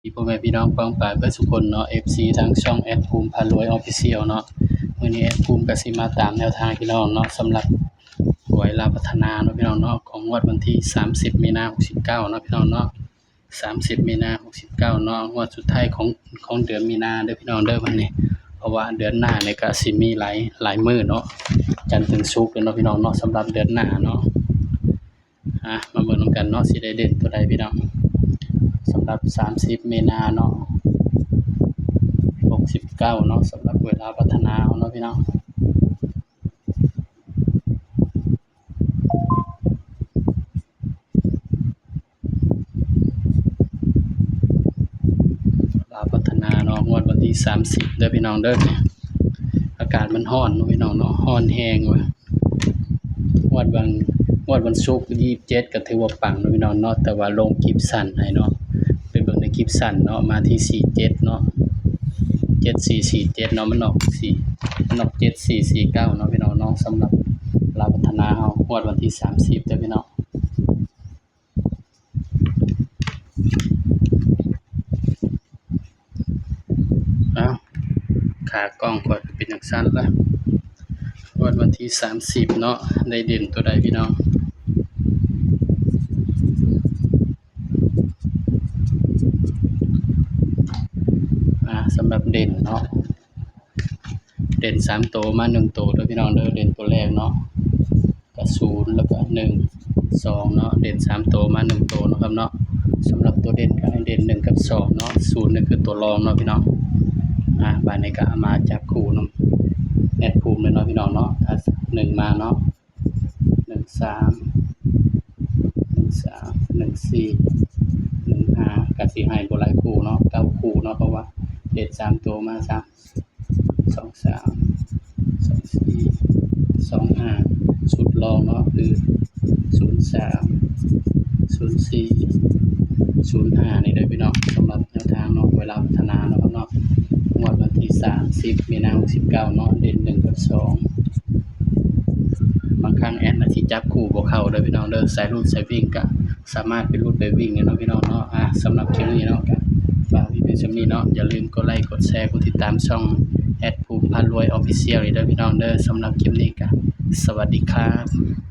พ่อแม่พี่น้องปองปรายเบิดซุคนเนาะ FC ทั้งช่องแอดภูมิพารวย Official เนาะมื้อนี้แอดภูมิก็สิมาตามแนวทางพี่น้องเนาะสำหรับหวยลาวพัฒนาเนาะพี่น้องเนาะของงวดวันที่30มีนาคม69เนาะพี่น้องเนาะ30มีนาคม69เนาะงวดสุดท้ายของเดือนมีนาเด้อพี่น้องเด้อวันนี้เพราะว่าเดือนหน้านี่ก็สิมีหลายมื้อเนาะจันทร์ถึงศุกร์เนาะพี่น้องเนาะสำหรับเดือนหน้าเนาะมาเบิ่งนำกันเนาะสิได้เด่นตัวใดพี่น้องสำหรับ30มีนาเนาะ69เนาะสำหรับเวลาพัฒนาเนาะพี่น้องลาวพัฒนาเนาะงวดวันที่30เด้อพี่น้องเด้ออากาศมันร้อนเนาะพี่น้องเนาะร้อนแฮงว่ะงวดวันศุกร์27ก็ถือว่าปังเนาะพี่น้องเนาะแต่ว่าลงคลิปสั้นให้เนาะไปเบิ่งในคลิปสั้นเนาะมาที่47เนาะ7447เนาะมันออก7449เนาะพี่น้องเนาะสำหรับลาวพัฒนาเฮางวดวันที่30เด้อพี่น้องขากล้องก็เป็นจังซั่นล่ะงวดวันที่30เนาะได้เด่นตัวใดพี่น้องสำหรับเด่นเนาะเด่น3ตัวมา1ตัวเด้อพี่น้องเด้อเด่นตัวแรกเนาะก็0แล้วก็1 2เนาะเด่น3ตัวมา1ตัวเนาะครับเนาะสำหรับตัวเด่นก็ให้เด่น1กับ2เนาะ0นี่คือตัวรองเนาะพี่น้องบัดนี้ก็เอามาจับคู่เนาะแอดภูมิเลยเนาะพี่น้องเนาะถ้า1มาเนาะ13 14 15ก็สิให้บ่หลายคู่เนาะ9คู่เนาะเพราะว่าเด่น3ตัวมา23 24 25ชุดรองเนาะคือ03 04 05นี่เด้อพี่น้องสำหรับแนวทางเนาะเวลาพัฒนาเนาะครับเนาะงวดวันที่30มีนาคม69เนาะเด่น1กับ2บางครั้งแอดน่ะสิจับคู่บ่เข้าเด้อพี่น้องเด้อสายรูดสายวิ่งก็สามารถไปรูดไปวิ่งเนาะพี่น้องเนาะสำหรับคลิปนี้เนาะก็ฝากพี่เป็นชมนี้เนาะอย่าลืมกดไลค์กดแชร์กดติดตามช่องแอดภูมิพารวย Official เด้อพี่น้องเด้อสำหรับคลิปนี้ก็สวัสดีครับ